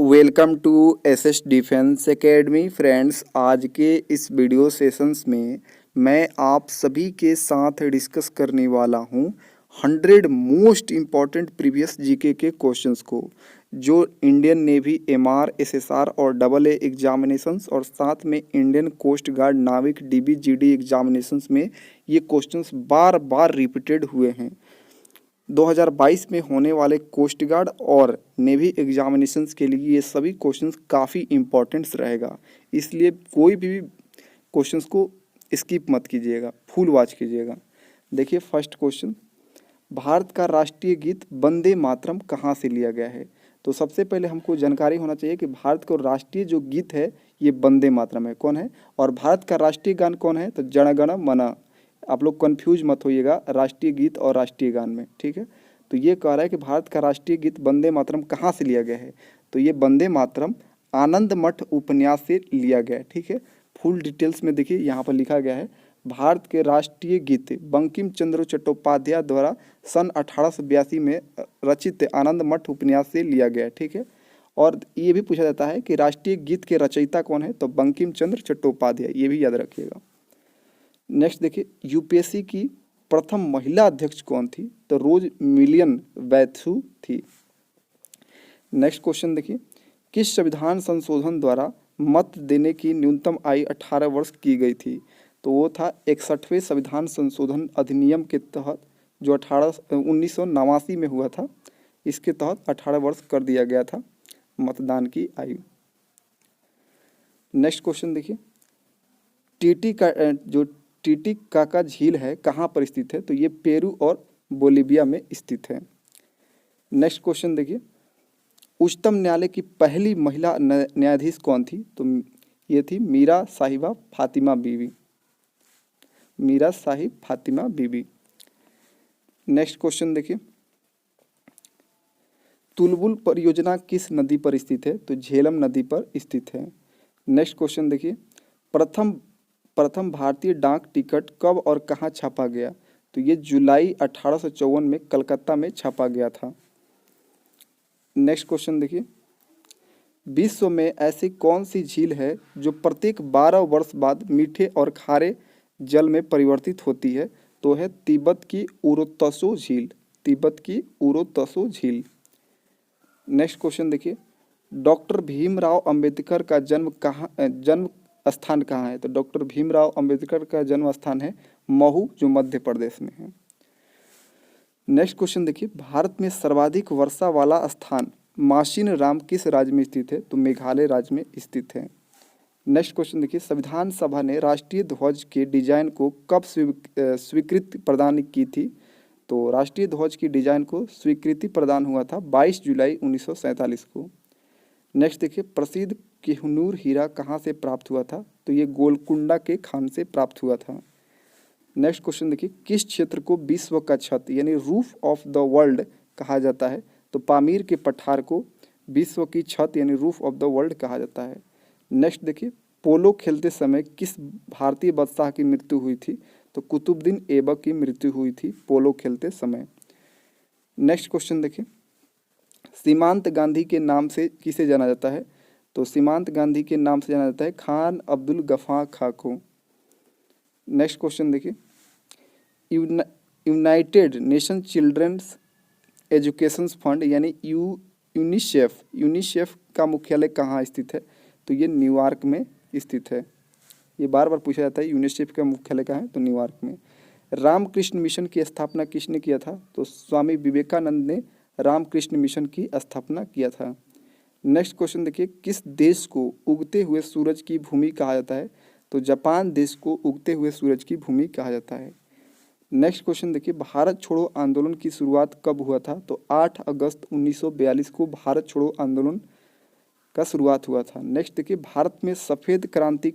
Welcome to SS defence academy friends. आज के इस वीडियो सेशंस में मैं आप सभी के साथ डिस्कस करने वाला हूं 100 मोस्ट इम्पॉर्टेंट प्रीवियस जीके के क्वेश्चंस को, जो इंडियन नेवी एमआर एसएसआर और AA एग्जामिनेशंस और साथ में इंडियन कोस्ट गार्ड नाविक DBGD एग्जामिनेशंस में ये क्वेश्चंस बार बार रिपीटेड हुए हैं। 2022 में होने वाले कोस्ट गार्ड और नेवी एग्जामिनेशंस के लिए ये सभी क्वेश्चंस काफ़ी इम्पोर्टेंट्स रहेगा, इसलिए कोई भी क्वेश्चंस को स्किप मत कीजिएगा, फुल वॉच कीजिएगा। देखिए फर्स्ट क्वेश्चन, भारत का राष्ट्रीय गीत वंदे मातरम कहाँ से लिया गया है? तो सबसे पहले हमको जानकारी होना चाहिए कि भारत का राष्ट्रीय जो गीत है ये वंदे मातरम है। कौन है? और भारत का राष्ट्रीय गान कौन है? तो जन गण मन। आप लोग कंफ्यूज मत होइएगा राष्ट्रीय गीत और राष्ट्रीय गान में, ठीक है। तो ये कह रहा है कि भारत का राष्ट्रीय गीत वंदे मातरम कहाँ से लिया गया है? तो ये वंदे मातरम आनंद मठ उपन्यास से लिया गया है, ठीक है। फुल डिटेल्स में देखिए यहाँ पर लिखा गया है, भारत के राष्ट्रीय गीत बंकिम चंद्र चट्टोपाध्याय द्वारा सन 1882 में रचित आनंद मठ उपन्यास से लिया गया है, ठीक है। और ये भी पूछा जाता है कि राष्ट्रीय गीत के रचयिता कौन है? तो बंकिम चंद्र चट्टोपाध्याय, ये भी याद रखिएगा। नेक्स्ट देखिए, यूपीएससी की प्रथम महिला अध्यक्ष कौन थी? तो रोज मिलियन वैथू थी। नेक्स्ट क्वेश्चन देखिए, किस संविधान संशोधन द्वारा मत देने की न्यूनतम आयु 18 वर्ष की गई थी? तो वो था 61वें संविधान संशोधन अधिनियम के तहत, जो 1989 में हुआ था। इसके तहत 18 वर्ष कर दिया गया था मतदान की आयु। नेक्स्ट क्वेश्चन देखिए, टीटीकाका झील है कहाँ पर स्थित है? तो ये पेरू और बोलीविया में स्थित है। नेक्स्ट क्वेश्चन देखिए, उच्चतम न्यायालय की पहली महिला न्यायाधीश कौन थी? तो ये थी मीरा साहिबा फातिमा बीवी, मीरा साहिब फातिमा बीवी। नेक्स्ट क्वेश्चन देखिए, तुलबुल परियोजना किस नदी पर स्थित है? तो झेलम नदी पर स्थित है। नेक्स्ट क्वेश्चन देखिए, प्रथम भारतीय डाक टिकट कब और कहाँ छापा गया? तो ये जुलाई 1854 में कलकत्ता में छापा गया था। नेक्स्ट क्वेश्चन देखिए, विश्व में ऐसी कौन सी झील है जो प्रत्येक 12 वर्ष बाद मीठे और खारे जल में परिवर्तित होती है? तो है तिब्बत की उरोत्सो झील, तिब्बत की उरोत्सो झील। नेक्स्ट क्वेश्चन देखिए, डॉक्टर भीमराव अंबेडकर का जन्म स्थान कहाँ है? तो डॉक्टर भीमराव अंबेडकर का जन्म स्थान है महू, जो मध्य प्रदेश में है। नेक्स्ट क्वेश्चन देखिए, भारत में सर्वाधिक वर्षा वाला स्थान माशिन राम किस राज्य में स्थित है? तो मेघालय राज्य में स्थित है। नेक्स्ट क्वेश्चन देखिए, संविधान सभा ने राष्ट्रीय ध्वज के डिजाइन को कब स्वीकृति प्रदान की थी? तो राष्ट्रीय ध्वज की डिजाइन को स्वीकृति प्रदान हुआ था 22 जुलाई 1947 को। नेक्स्ट देखिए, प्रसिद्ध कोहिनूर हीरा कहाँ से प्राप्त हुआ था? तो ये गोलकुंडा के खान से प्राप्त हुआ था। नेक्स्ट क्वेश्चन देखिए, किस क्षेत्र को विश्व का छत यानी रूफ ऑफ द वर्ल्ड कहा जाता है? तो पामीर के पठार को विश्व की छत यानी रूफ ऑफ द वर्ल्ड कहा जाता है। नेक्स्ट देखिए, पोलो खेलते समय किस भारतीय बादशाह की मृत्यु हुई थी? तो कुतुबुद्दीन ऐबक की मृत्यु हुई थी पोलो खेलते समय। नेक्स्ट क्वेश्चन देखिए, सीमांत गांधी के नाम से किसे जाना जाता है? तो सीमांत गांधी के नाम से जाना जाता है खान अब्दुल गफार खां को। नेक्स्ट क्वेश्चन देखिए, United Nation Children's Education Fund यानी यूनिसेफ का मुख्यालय कहाँ स्थित है? तो ये न्यूयॉर्क में स्थित है। ये बार बार पूछा जाता है यूनिसेफ का मुख्यालय कहाँ है? तो न्यूयॉर्क में। रामकृष्ण मिशन की स्थापना किसने किया था? तो स्वामी विवेकानंद ने रामकृष्ण मिशन की स्थापना किया था। नेक्स्ट क्वेश्चन देखिए, किस देश को उगते हुए सूरज की भूमि कहा जाता है? तो जापान देश को उगते हुए सूरज की भूमि कहा जाता है। नेक्स्ट क्वेश्चन देखिए, भारत छोड़ो आंदोलन की शुरुआत कब हुआ था? तो 8 अगस्त 1942 को भारत छोड़ो आंदोलन का शुरुआत हुआ था। नेक्स्ट देखिए, भारत में सफ़ेद क्रांति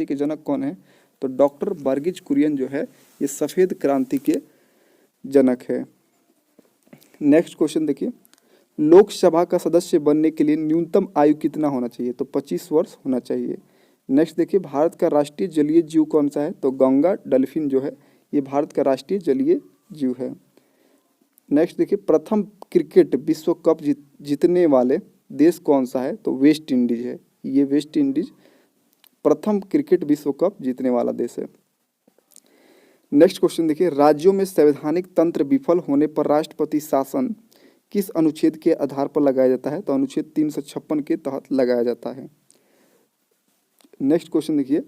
के जनक कौन है? तो डॉक्टर वर्गीज कुरियन जो है ये सफ़ेद क्रांति के जनक है। नेक्स्ट क्वेश्चन देखिए, लोकसभा का सदस्य बनने के लिए न्यूनतम आयु कितना होना चाहिए? तो 25 वर्ष होना चाहिए। नेक्स्ट देखिए, भारत का राष्ट्रीय जलीय जीव कौन सा है? तो गंगा डल्फिन जो है ये भारत का राष्ट्रीय जलीय जीव है। नेक्स्ट देखिए, प्रथम क्रिकेट विश्व कप जीतने वाले देश कौन सा है? तो वेस्ट इंडीज है। ये वेस्ट इंडीज प्रथम क्रिकेट विश्व कप जीतने वाला देश है। नेक्स्ट क्वेश्चन देखिए, राज्यों में संवैधानिक तंत्र विफल होने पर राष्ट्रपति शासन किस अनुच्छेद के आधार पर लगाया जाता है? तो अनुच्छेद 356 के तहत लगाया जाता है। नेक्स्ट क्वेश्चन देखिए,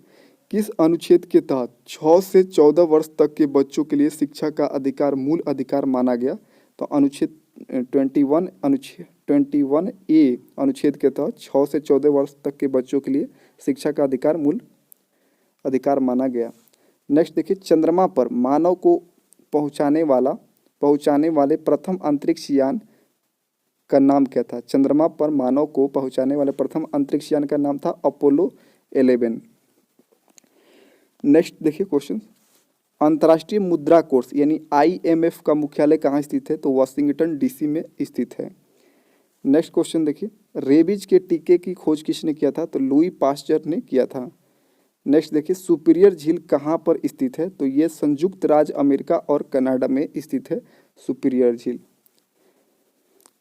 किस अनुच्छेद के तहत 6 से 14 वर्ष तक के बच्चों के लिए शिक्षा का अधिकार मूल अधिकार माना गया? तो अनुच्छेद 21 ए अनुच्छेद के तहत 6 से 14 वर्ष तक के बच्चों के लिए शिक्षा का अधिकार मूल अधिकार माना गया। नेक्स्ट देखिए, चंद्रमा पर मानव को पहुंचाने वाले प्रथम अंतरिक्ष यान का नाम क्या था? चंद्रमा पर मानव को पहुंचाने वाले प्रथम अंतरिक्ष यान का नाम था अपोलो 11। नेक्स्ट देखिए क्वेश्चन, अंतर्राष्ट्रीय मुद्रा कोष यानी IMF का मुख्यालय कहाँ स्थित है? तो वाशिंगटन DC में स्थित है। नेक्स्ट क्वेश्चन देखिए, रेबीज के टीके की खोज किसने किया था? तो लुई पास्चर ने किया था। नेक्स्ट देखिए, सुपीरियर झील कहाँ पर स्थित है? तो ये संयुक्त राज्य अमेरिका और कनाडा में स्थित है सुपीरियर झील।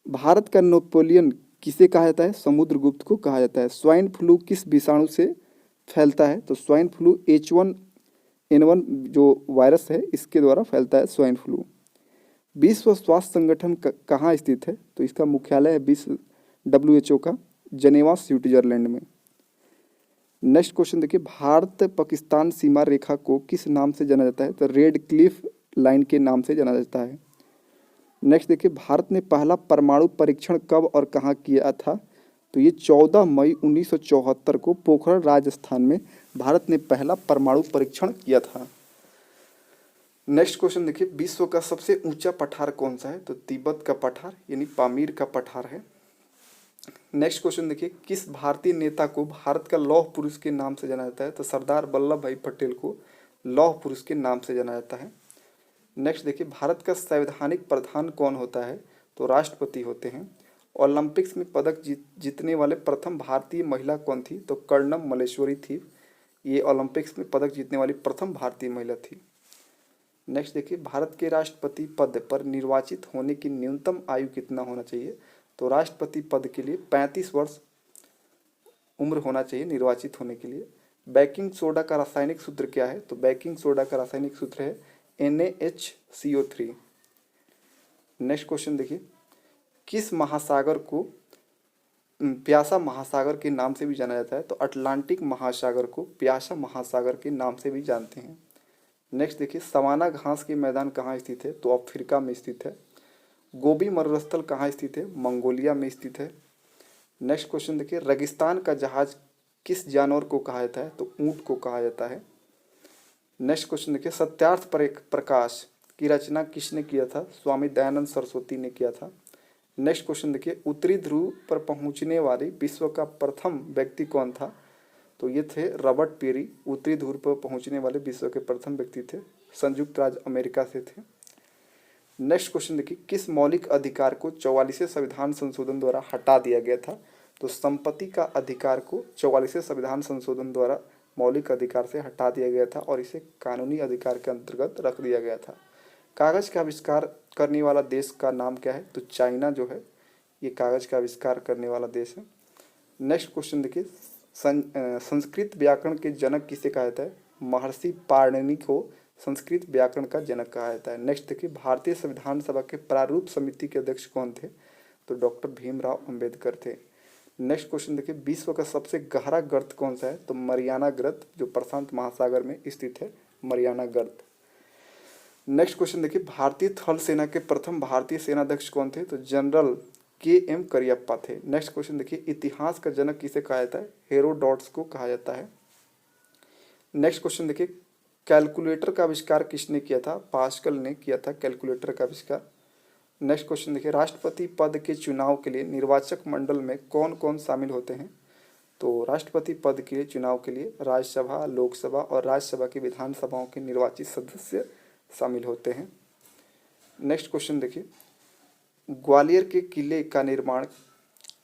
भारत का नेपोलियन किसे कहा जाता है? समुद्रगुप्त को कहा जाता है। स्वाइन फ्लू किस विषाणु से फैलता है? तो स्वाइन फ्लू H1N1 जो वायरस है इसके द्वारा फैलता है स्वाइन फ्लू। विश्व स्वास्थ्य संगठन कहाँ स्थित है? तो इसका मुख्यालय है विश्व WHO का जनेवा स्विट्जरलैंड में। नेक्स्ट क्वेश्चन देखिए, भारत पाकिस्तान सीमा रेखा को किस नाम से जाना जाता है? तो रेड क्लिफ लाइन के नाम से जाना जाता है। नेक्स्ट देखिए, भारत ने पहला परमाणु परीक्षण कब और कहाँ किया था? तो ये 14 मई 1974 को पोखरण राजस्थान में भारत ने पहला परमाणु परीक्षण किया था। नेक्स्ट क्वेश्चन देखिए, विश्व का सबसे ऊंचा पठार कौन सा है? तो तिब्बत का पठार यानी पामीर का पठार है। नेक्स्ट क्वेश्चन देखिए, किस भारतीय नेता को भारत का लौह पुरुष के नाम से जाना जाता है? तो सरदार वल्लभ भाई पटेल को लौह पुरुष के नाम से जाना जाता है। नेक्स्ट देखिए, भारत का संवैधानिक प्रधान कौन होता है? तो राष्ट्रपति होते हैं। ओलंपिक्स में पदक जीतने वाले प्रथम भारतीय महिला कौन थी? तो कर्णम मल्लेश्वरी थी। ये ओलंपिक्स में पदक जीतने वाली प्रथम भारतीय महिला थी। नेक्स्ट देखिए, भारत के राष्ट्रपति पद पर निर्वाचित होने की न्यूनतम आयु कितना होना चाहिए? तो राष्ट्रपति पद के लिए 35 वर्ष उम्र होना चाहिए निर्वाचित होने के लिए। बेकिंग सोडा का रासायनिक सूत्र क्या है? तो बेकिंग सोडा का रासायनिक सूत्र है NaHCO3। नेक्स्ट क्वेश्चन देखिए, किस महासागर को प्यासा महासागर के नाम से भी जाना जाता है? तो अटलांटिक महासागर को प्यासा महासागर के नाम से भी जानते हैं। नेक्स्ट देखिए, सवाना घास के मैदान कहाँ स्थित है? तो अफ्रीका में स्थित है। गोबी मरुस्थल कहाँ स्थित है? मंगोलिया में स्थित है। नेक्स्ट क्वेश्चन देखिए, रेगिस्तान का जहाज किस जानवर को कहा जाता है? तो ऊंट को कहा जाता है। नेक्स्ट क्वेश्चन देखिए, सत्यार्थ प्रकाश की रचना किसने किया था? स्वामी दयानंद सरस्वती ने किया था। नेक्स्ट क्वेश्चन देखिए, उत्तरी ध्रुव पर पहुंचने वाले विश्व का प्रथम व्यक्ति कौन था? तो ये थे रॉबर्ट पेरी। उत्तरी ध्रुव पर पहुंचने वाले विश्व के प्रथम व्यक्ति थे, संयुक्त राज्य अमेरिका से थे। नेक्स्ट क्वेश्चन देखिए, किस मौलिक अधिकार को 44वें संविधान संशोधन द्वारा हटा दिया गया था? तो संपत्ति का अधिकार को 44वें संविधान संशोधन द्वारा मौलिक अधिकार से हटा दिया गया था और इसे कानूनी अधिकार के अंतर्गत रख दिया गया था। कागज का आविष्कार करने वाला देश का नाम क्या है? तो चाइना जो है ये कागज का आविष्कार करने वाला देश है। नेक्स्ट क्वेश्चन देखिए, संस्कृत व्याकरण के जनक किसे कहा जाता है? महर्षि पाणिनि को संस्कृत व्याकरण का जनक कहा जाता है। नेक्स्ट देखिए, भारतीय संविधान सभा के प्रारूप समिति के अध्यक्ष कौन थे? तो डॉक्टर भीमराव अंबेडकर थे। नेक्स्ट क्वेश्चन देखिए, विश्व का सबसे गहरा गर्त कौन सा है? तो मरियाना गर्त, जो प्रशांत महासागर में स्थित है मरियाना गर्त। नेक्स्ट क्वेश्चन देखिए, भारतीय थल सेना के प्रथम भारतीय सेनाध्यक्ष कौन थे? तो जनरल KM करियप्पा थे। नेक्स्ट क्वेश्चन देखिए, इतिहास का जनक किसे कहा जाता है? हेरोडोटस को कहा जाता है। नेक्स्ट क्वेश्चन देखिए, कैलकुलेटर का आविष्कार किसने किया था? पास्कल ने किया था कैलकुलेटर का आविष्कार। नेक्स्ट क्वेश्चन देखिए, राष्ट्रपति पद के चुनाव के लिए निर्वाचक मंडल में कौन कौन शामिल होते हैं? तो राष्ट्रपति पद के चुनाव के लिए राज्यसभा, लोकसभा और राज्यसभा की विधानसभाओं के निर्वाचित सदस्य शामिल होते हैं। नेक्स्ट क्वेश्चन देखिए, ग्वालियर के किले का निर्माण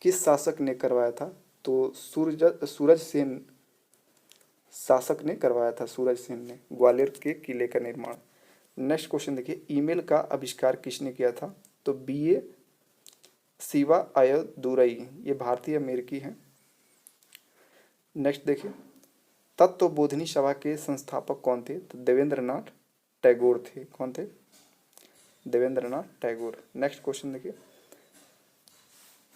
किस शासक ने करवाया था? तो सूरज सेन शासक ने करवाया था, सूरज सेन ने ग्वालियर के किले का निर्माण। नेक्स्ट क्वेश्चन देखिए, ईमेल का आविष्कार किसने किया था? तो BA शिवा अय्यदुरई, ये भारतीय अमेरिकी हैं। नेक्स्ट देखिए, तत्वबोधिनी सभा के संस्थापक कौन थे? तो देवेंद्रनाथ टैगोर थे। कौन थे? देवेंद्रनाथ टैगोर। नेक्स्ट क्वेश्चन देखिए,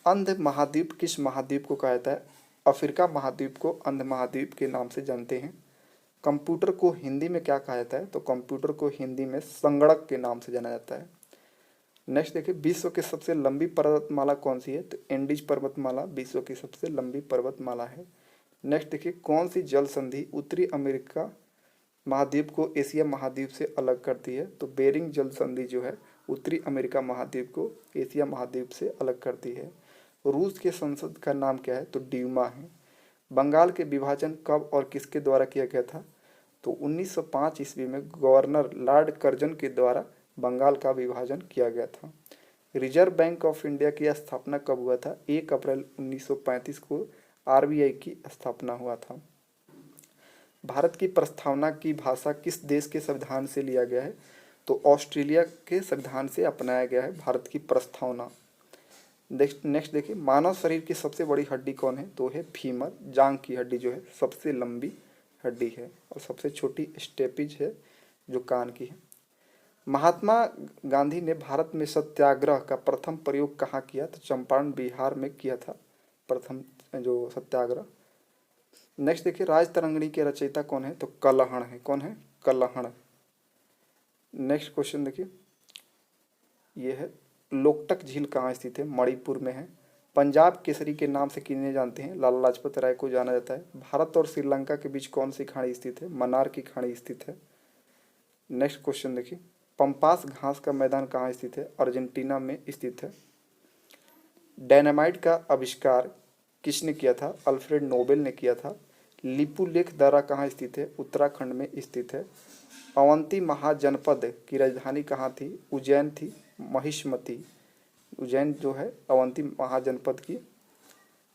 अंध महाद्वीप किस महाद्वीप को कहा जाता है? अफ्रीका महाद्वीप को अंध महाद्वीप के नाम से जानते हैं। कंप्यूटर को हिंदी में क्या कहा जाता है? तो कंप्यूटर को हिंदी में संगणक के नाम से जाना जाता है। नेक्स्ट देखिए, विश्व की सबसे लंबी पर्वतमाला कौन सी है? तो एंडीज पर्वतमाला विश्व की सबसे लंबी पर्वतमाला है। नेक्स्ट देखिए, कौन सी जल संधि उत्तरी अमेरिका महाद्वीप को एशिया महाद्वीप से अलग करती है? तो बेरिंग जल संधि जो है उत्तरी अमेरिका महाद्वीप को एशिया महाद्वीप से अलग करती है। रूस के संसद का नाम क्या है? तो ड्यूमा है। बंगाल के विभाजन कब और किसके द्वारा किया गया था? तो 1905 ईस्वी में गवर्नर लॉर्ड कर्जन के द्वारा बंगाल का विभाजन किया गया था। रिजर्व बैंक ऑफ इंडिया की स्थापना कब हुआ था? 1 अप्रैल 1935 को आरबीआई की स्थापना हुआ था। भारत की प्रस्तावना की भाषा किस देश के संविधान से लिया गया है? तो ऑस्ट्रेलिया के संविधान से अपनाया गया है भारत की प्रस्तावना। नेक्स्ट देखिए, मानव शरीर की सबसे बड़ी हड्डी कौन है? तो है फीमर, जांघ की हड्डी जो है सबसे लंबी हड्डी है, और सबसे छोटी स्टेपिज है जो कान की है। महात्मा गांधी ने भारत में सत्याग्रह का प्रथम प्रयोग कहाँ किया? तो चंपारण बिहार में किया था प्रथम जो सत्याग्रह। नेक्स्ट देखिए, राजतरंगिणी के रचयिता कौन है? तो कलहण है। कौन है? कलहण। नेक्स्ट क्वेश्चन देखिए, ये है लोकटक झील कहाँ स्थित है? मणिपुर में है। पंजाब केसरी के नाम से किन्हें जानते हैं? लाला लाजपत राय को जाना जाता है। भारत और श्रीलंका के बीच कौन सी खाड़ी स्थित है? मन्नार की खाड़ी स्थित है। नेक्स्ट क्वेश्चन देखिए, पंपास घास का मैदान कहाँ स्थित है? अर्जेंटीना में स्थित है। डायनामाइट का आविष्कार किसने किया था? अल्फ्रेड नोबेल ने किया था। लिपुलेख दर्रा कहाँ स्थित है? उत्तराखंड में स्थित है। अवंती महाजनपद की राजधानी कहाँ थी? उज्जैन थी। महिष्मती, उज्जैन जो है अवंती महाजनपद की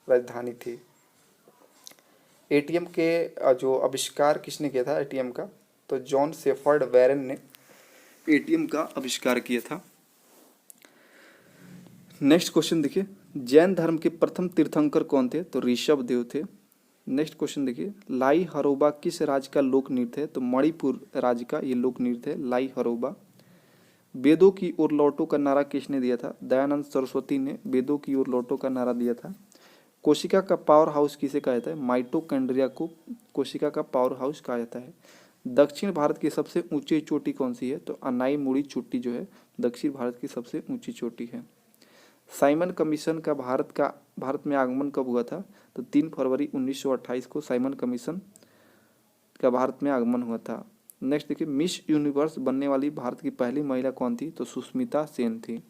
राजधानी थी। एटीएम के जो आविष्कार किसने किया था एटीएम का? तो जॉन शेफर्ड वैरन ने एटीएम का आविष्कार किया था। नेक्स्ट क्वेश्चन देखिए, जैन धर्म के प्रथम तीर्थंकर कौन थे? तो ऋषभ देव थे। नेक्स्ट क्वेश्चन देखिए, लाई हरोबा किस राज्य का लोक नृत्य है? तो मणिपुर राज्य का ये लोक नृत्य है, लाई हरोबा। वेदों की ओर लौटो का नारा किसने दिया था? दयानंद सरस्वती ने वेदों की ओर लौटो का नारा दिया था। कोशिका का पावर हाउस किसे कहा जाता है? माइटोकॉन्ड्रिया को कोशिका का पावर हाउस कहा जाता है। दक्षिण भारत की सबसे ऊंची चोटी कौन सी है? तो अनाई मुड़ी चोटी जो है दक्षिण भारत की सबसे ऊंची चोटी है। साइमन कमीशन का भारत में आगमन कब हुआ था? तो 3 फरवरी 1928 को साइमन कमीशन का भारत में आगमन हुआ था। नेक्स्ट देखिए, मिस यूनिवर्स बनने वाली भारत की पहली महिला कौन थी? तो सुष्मिता सेन थी।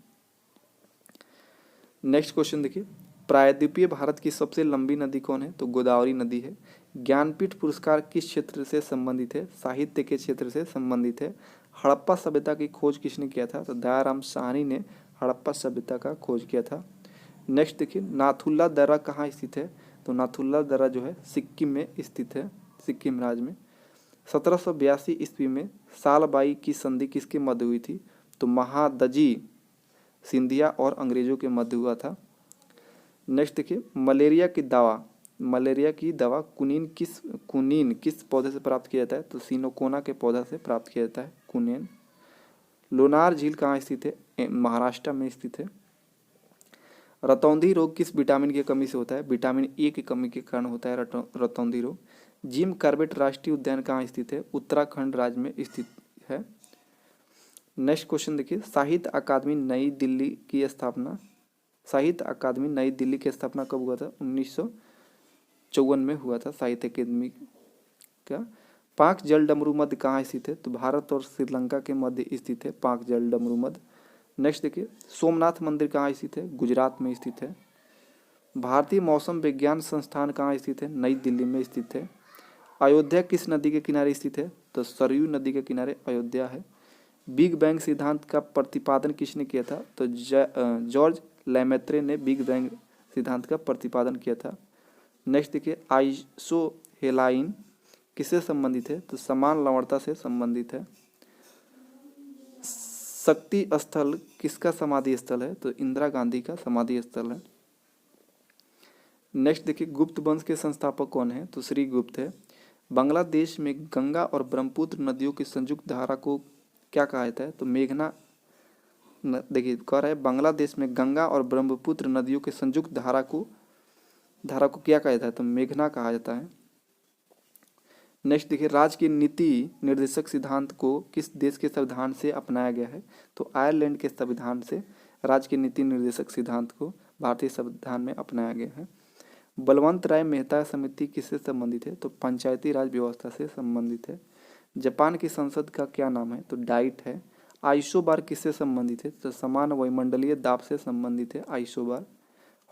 नेक्स्ट क्वेश्चन देखिए, प्रायद्वीपीय भारत की सबसे लंबी नदी कौन है? तो गोदावरी नदी है। ज्ञानपीठ पुरस्कार किस क्षेत्र से संबंधित है? साहित्य के क्षेत्र से संबंधित है। हड़प्पा सभ्यता की खोज किसने किया था? तो दयाराम साहनी ने हड़प्पा सभ्यता का खोज किया था। नेक्स्ट देखिए, नाथुला दर्रा कहाँ स्थित है? तो नाथुला दर्रा जो है सिक्किम में स्थित है, सिक्किम राज्य में। 1782 ईस्वी में सालबाई की संधि किसके मध्य हुई थी? तो महादजी सिंधिया और अंग्रेजों के मध्य हुआ था। नेक्स्ट देखिए, मलेरिया की दवा कुनीन किस पौधे से प्राप्त किया जाता है? तो सिनोकोना के पौधा से प्राप्त किया जाता है, कुनीन। लोनार झील कहाँ स्थित है? महाराष्ट्र में स्थित है। रतौंधी रोग किस विटामिन की कमी से होता है? विटामिन ए की कमी के कारण होता है रतौंधी रोग। जिम कॉर्बेट राष्ट्रीय उद्यान कहाँ स्थित है? उत्तराखंड राज्य में स्थित है। नेक्स्ट क्वेश्चन देखिए, साहित्य अकादमी नई दिल्ली की स्थापना कब हुआ था? 1954 में हुआ था साहित्य अकादमी का। पाक जल डमरू मध्य कहाँ स्थित है? तो भारत और श्रीलंका के मध्य स्थित है पाक जल डमरू मध्य। नेक्स्ट देखिए, सोमनाथ मंदिर कहाँ स्थित है? गुजरात में स्थित है। भारतीय मौसम विज्ञान संस्थान कहाँ स्थित है? नई दिल्ली में स्थित है। अयोध्या किस नदी के किनारे स्थित है? तो सरयू नदी के किनारे अयोध्या है। बिग बैंग सिद्धांत का प्रतिपादन किसने किया था? तो जॉर्ज लेमेत्रे ने बिग बैंग सिद्धांत का प्रतिपादन किया था। नेक्स्ट देखिए, आइसोहेलाइन किससे संबंधित है? तो समान लवणता से संबंधित है। शक्ति स्थल किसका समाधि स्थल है? तो इंदिरा गांधी का समाधि स्थल है। नेक्स्ट देखिए, गुप्त वंश के संस्थापक कौन है? तो श्री गुप्त है। बांग्लादेश में गंगा और ब्रह्मपुत्र नदियों की संयुक्त धारा को क्या कहा जाता है? तो मेघना। देखिए कह रहा है बांग्लादेश में गंगा और ब्रह्मपुत्र नदियों के संयुक्त धारा को क्या कहा जाता है? तो मेघना कहा जाता है। नेक्स्ट देखिए, राज्य की नीति निर्देशक सिद्धांत को किस देश के संविधान से अपनाया गया है? तो आयरलैंड के संविधान से राज्य की नीति निर्देशक सिद्धांत को भारतीय संविधान में अपनाया गया है। बलवंत राय मेहता समिति किससे संबंधित है? तो पंचायती राज व्यवस्था से संबंधित है। जापान की संसद का क्या नाम है? तो डाइट है। आइसोबार किससे संबंधित है? तो समान वायुमंडलीय दाब से संबंधित है आइसोबार।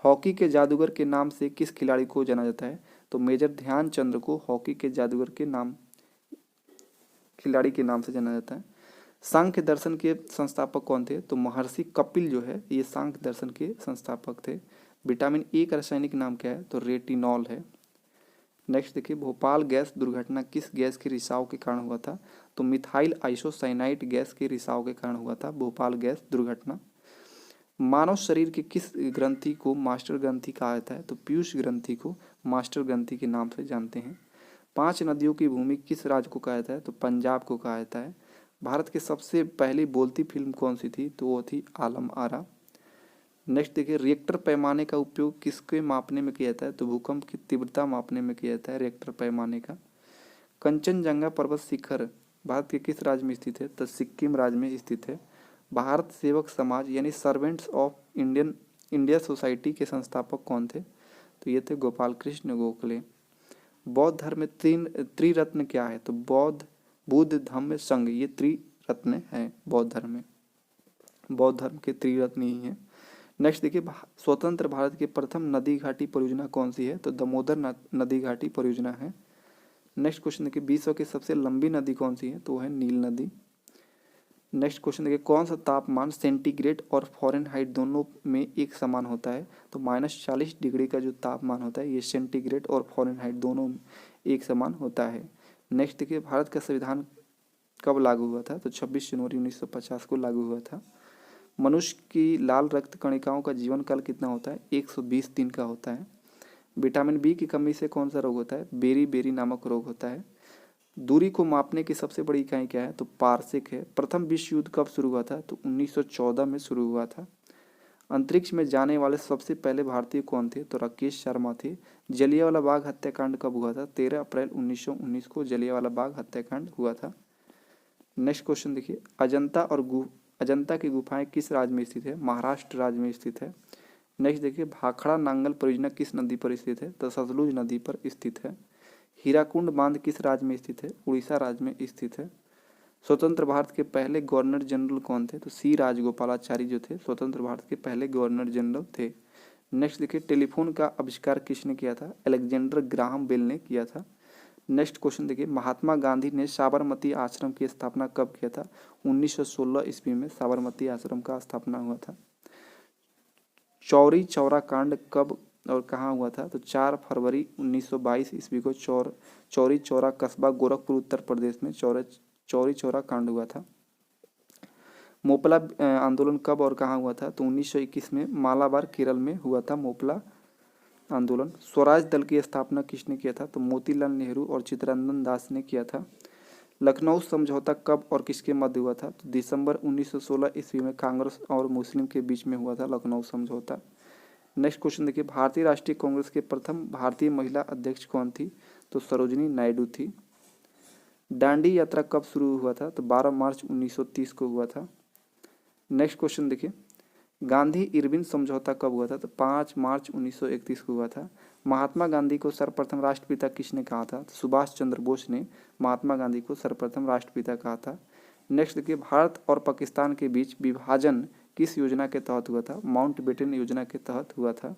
हॉकी के जादूगर के नाम से किस खिलाड़ी को जाना जाता है? तो मेजर ध्यानचंद्र को हॉकी के जादूगर के नाम खिलाड़ी के नाम से जाना जाता है। सांख्य दर्शन के संस्थापक कौन थे? तो महर्षि कपिल जो है ये सांख्य दर्शन के संस्थापक थे। विटामिन ए का रासायनिक नाम क्या है? तो रेटिनॉल है। नेक्स्ट देखिए, भोपाल गैस दुर्घटना किस गैस के रिसाव के कारण हुआ था? तो मिथाइल आइसोसाइनाइड गैस के रिसाव के कारण हुआ था भोपाल गैस दुर्घटना। मानव शरीर के किस ग्रंथि को मास्टर ग्रंथि कहा जाता है? तो पीयूष ग्रंथि को मास्टर ग्रंथि के नाम से जानते हैं। 5 नदियों की भूमि किस राज्य को कहा जाता है? तो पंजाब को कहा जाता है। भारत की सबसे पहली बोलती फिल्म कौन सी थी? तो वो थी आलम आरा। नेक्स्ट देखिए, रिएक्टर पैमाने का उपयोग किसके मापने में किया जाता है? तो भूकंप की तीव्रता मापने में किया जाता है रिएक्टर पैमाने का। कंचनजंगा पर्वत शिखर भारत के किस राज्य में स्थित है? तो सिक्किम राज्य में स्थित है। भारत सेवक समाज यानी सर्वेंट्स ऑफ इंडिया सोसाइटी के संस्थापक कौन थे? तो ये थे गोपाल कृष्ण गोखले। बौद्ध धर्म में त्रिरत्न क्या है? तो बौद्ध, बुद्ध, धम्म, संघ, ये त्रिरत्न है बौद्ध धर्म में। बौद्ध धर्म के त्रिरत्न ही है। नेक्स्ट देखिए, स्वतंत्र भारत की प्रथम नदी घाटी परियोजना कौन सी है? तो दामोदर नदी घाटी परियोजना है। नेक्स्ट क्वेश्चन देखिए, विश्व की सबसे लंबी नदी कौन सी है? तो है नील नदी। नेक्स्ट क्वेश्चन देखिए, कौन सा तापमान सेंटीग्रेड और फॉरेनहाइट दोनों में एक समान होता है? तो -40 डिग्री का जो तापमान होता है ये सेंटीग्रेड और फॉरेनहाइट दोनों एक समान होता है। नेक्स्ट देखिए, भारत का संविधान कब लागू हुआ था? तो 26 जनवरी 1950 को लागू हुआ था। मनुष्य की लाल रक्त कणिकाओं का जीवन काल कितना होता है? 120 दिन का होता है। विटामिन बी की कमी से कौन सा रोग होता है? बेरी नामक रोग होता है। दूरी को मापने की सबसे बड़ी इकाई क्या है? तो पारसेक है। प्रथम विश्व युद्ध कब शुरू हुआ था? तो 1914 में शुरू हुआ था। अंतरिक्ष में जाने वाले सबसे पहले भारतीय कौन थे? तो राकेश शर्मा थे। जलियांवाला बाग हत्याकांड कब हुआ था? 13 अप्रैल 1919 को जलियांवाला बाग हत्याकांड हुआ था। नेक्स्ट क्वेश्चन देखिए, अजंता की गुफाएं किस राज्य में स्थित है? महाराष्ट्र राज्य में स्थित है। नेक्स्ट देखिए, भाखड़ा नांगल परियोजना किस नदी पर स्थित है? तो सतलुज नदी पर स्थित है। हीराकुंड बांध किस राज्य में स्थित है? उड़ीसा राज्य में स्थित है। स्वतंत्र भारत के पहले गवर्नर जनरल कौन थे? तो सी राजगोपालाचारी जो थे स्वतंत्र भारत के पहले गवर्नर जनरल थे। नेक्स्ट देखिए, टेलीफोन का आविष्कार किसने किया था? अलेक्जेंडर ग्राहम बेल ने किया था। नेक्स्ट क्वेश्चन देखिए, महात्मा गांधी ने साबरमती आश्रम की स्थापना कब किया था? 1916 ईस्वी में साबरमती आश्रम का स्थापना हुआ था। चौरी चौरा कांड कब और कहाँ हुआ था? तो 4 फरवरी 1922 ईस्वी को चौरी चौरा कस्बा गोरखपुर उत्तर प्रदेश में चौरी चौरा कांड हुआ था। मोपला आंदोलन कब और कहाँ हुआ था? तो 1921 में मालाबार केरल में हुआ था मोपला आंदोलन। स्वराज दल की स्थापना किसने किया था? तो मोतीलाल नेहरू और चित्तरंजन दास ने किया था। लखनऊ समझौता कब और किसके मध्य हुआ था? तो दिसंबर 1916 ईस्वी में कांग्रेस और मुस्लिम के बीच में हुआ था लखनऊ समझौता। नेक्स्ट क्वेश्चन देखिए, भारतीय राष्ट्रीय कांग्रेस के प्रथम भारतीय महिला अध्यक्ष कौन थी? तो सरोजिनी नायडू थी। दांडी यात्रा कब शुरू हुआ था? तो 12 मार्च 1930 को हुआ था। नेक्स्ट क्वेश्चन देखिए, गांधी इरविन समझौता कब हुआ था? तो 5 मार्च 1931 को हुआ था। महात्मा गांधी को सर्वप्रथम राष्ट्रपिता किसने कहा था? तो सुभाष चंद्र बोस ने महात्मा गांधी को सर्वप्रथम राष्ट्रपिता कहा था। नेक्स्ट देखिए, भारत और पाकिस्तान के बीच विभाजन किस योजना के तहत हुआ था? माउंटबेटन योजना के तहत हुआ था।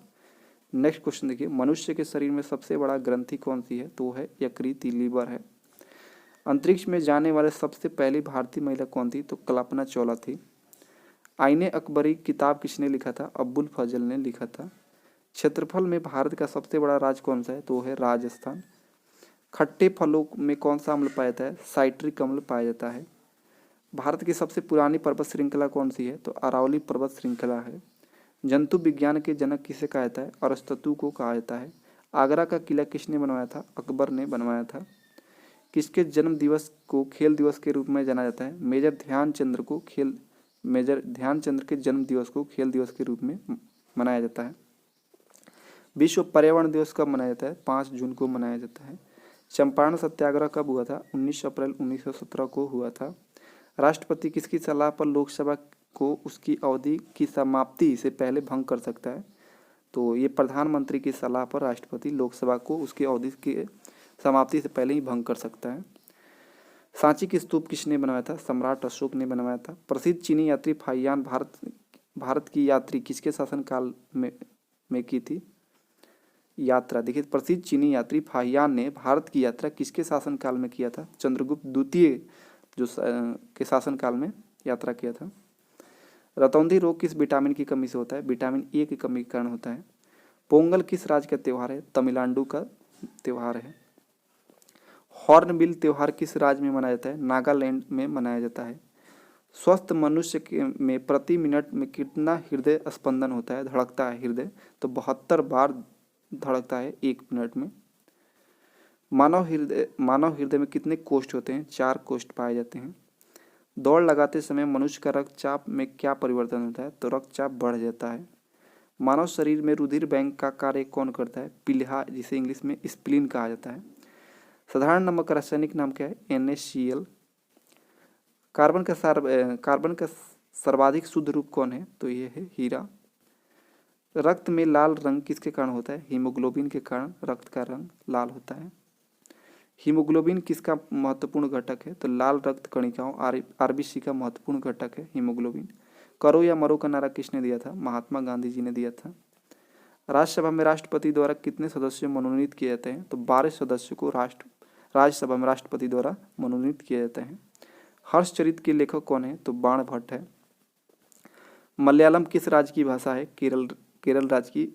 नेक्स्ट क्वेश्चन देखिए, मनुष्य के शरीर में सबसे बड़ा ग्रंथि कौन सी है? तो वो है यकृत, लीवर है। अंतरिक्ष में जाने वाले सबसे पहली भारतीय महिला कौन थी? तो कल्पना चावला थी। आईने अकबरी किताब किसने लिखा था? अब्बुल फजल ने लिखा था। क्षेत्रफल में भारत का सबसे बड़ा राज्य कौन सा है? तो है राजस्थान। खट्टे फलों में कौन सा अम्ल पाया जाता है? साइट्रिक अम्ल पाया जाता है। भारत की सबसे पुरानी पर्वत श्रृंखला कौन सी है? तो अरावली पर्वत श्रृंखला है। जंतु विज्ञान के जनक किसे कहा जाता है? अरस्तु को कहा जाता है। आगरा का किला किसने बनवाया था? अकबर ने बनवाया था। किसके जन्म दिवस को खेल दिवस के रूप में जाना जाता है? मेजर ध्यानचंद्र के जन्म दिवस को खेल दिवस के रूप में मनाया जाता है। विश्व पर्यावरण दिवस कब मनाया जाता है? 5 जून को मनाया जाता है। चंपारण सत्याग्रह कब हुआ था? 19 अप्रैल 1917 को हुआ था। राष्ट्रपति किसकी सलाह पर लोकसभा को उसकी अवधि की समाप्ति से पहले भंग कर सकता है? तो ये प्रधानमंत्री की सलाह पर राष्ट्रपति लोकसभा को उसकी अवधि की समाप्ति से पहले ही भंग कर सकता है। सांची की स्तूप किसने बनवाया था? सम्राट अशोक ने बनवाया था। प्रसिद्ध चीनी यात्री फाहियान भारत की यात्री किसके शासनकाल में की थी? यात्रा देखिए, प्रसिद्ध चीनी यात्री फाहियान ने भारत की यात्रा किसके शासनकाल में किया था? चंद्रगुप्त द्वितीय के शासनकाल में यात्रा किया था। रतौंधी रोग किस विटामिन की कमी से होता है? विटामिन ए की कमी के कारण होता है। पोंगल किस राज्य का त्योहार है? तमिलनाडु का त्योहार है। हॉर्नबिल त्योहार किस राज्य में मनाया जाता है? नागालैंड में मनाया जाता है। स्वस्थ मनुष्य में प्रति मिनट में कितना हृदय स्पंदन होता है, धड़कता है हृदय? तो 72 बार धड़कता है 1 मिनट में। मानव हृदय में कितने कोष्ठ होते हैं? 4 कोष्ठ पाए जाते हैं। दौड़ लगाते समय मनुष्य का रक्तचाप में क्या परिवर्तन होता है? तो रक्तचाप बढ़ जाता है। मानव शरीर में रुधिर बैंक का कार्य कौन करता है? पीलिया, जिसे इंग्लिश में स्प्लीन कहा जाता है। साधारण नमक का रासायनिक नाम क्या है? NaCl। कार्बन का सर्वाधिक शुद्ध रूप कौन है? तो ये है हीरा। रक्त में लाल रंग किसके कारण होता है? हीमोग्लोबिन के कारण रक्त का रंग लाल होता है। हीमोग्लोबिन किसका महत्वपूर्ण घटक है? तो लाल रक्त कणिकाओं RBC का महत्वपूर्ण घटक है हीमोग्लोबिन। करो या मरो का नारा किसने दिया था? महात्मा गांधी जी ने दिया था। राज्यसभा में राष्ट्रपति द्वारा कितने सदस्य मनोनीत किए जाते हैं? तो 12 सदस्यों को राज्यसभा में राष्ट्रपति द्वारा मनोनीत किए जाते हैं। हर्षचरित के लेखक कौन है? तो बाण भट्ट है। मलयालम किस राज्य की भाषा है? केरल राज्य की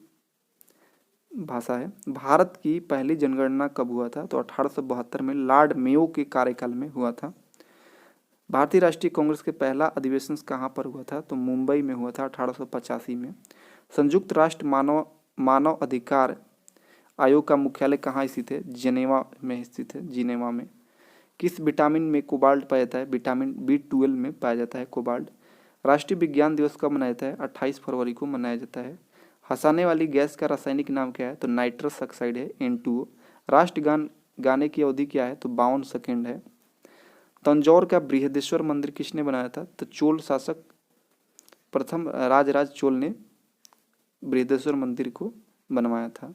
भाषा है। भारत की पहली जनगणना कब हुआ था? तो 1872 में लॉर्ड मेयो के कार्यकाल में हुआ था। भारतीय राष्ट्रीय कांग्रेस के पहला अधिवेशन कहाँ पर हुआ था? तो मुंबई में हुआ था 1885 में। संयुक्त राष्ट्र मानव अधिकार आयोग का मुख्यालय कहाँ स्थित है? जिनेवा में स्थित है, जिनेवा में। किस विटामिन में कोबाल्ट पाया जाता है? विटामिन B12 में पाया जाता है कोबाल्ट। राष्ट्रीय विज्ञान दिवस कब मनाया जाता है? 28 फरवरी को मनाया जाता है। हंसाने वाली गैस का रासायनिक नाम क्या है? तो नाइट्रस ऑक्साइड है, N2O। राष्ट्रगान गाने की अवधि क्या है? तो 52 सेकेंड है। तंजौर का बृहदेश्वर मंदिर किसने बनाया था? तो चोल शासक प्रथम राजराज चोल ने बृहदेश्वर मंदिर को बनवाया था।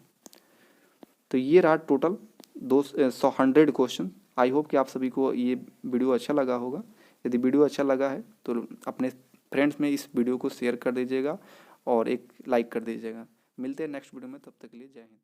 तो ये रहा टोटल 100 क्वेश्चन। आई होप कि आप सभी को ये वीडियो अच्छा लगा होगा। यदि वीडियो अच्छा लगा है तो अपने फ्रेंड्स में इस वीडियो को शेयर कर दीजिएगा और एक लाइक कर दीजिएगा। मिलते हैं नेक्स्ट वीडियो में, तब तक के लिए जय हिंद।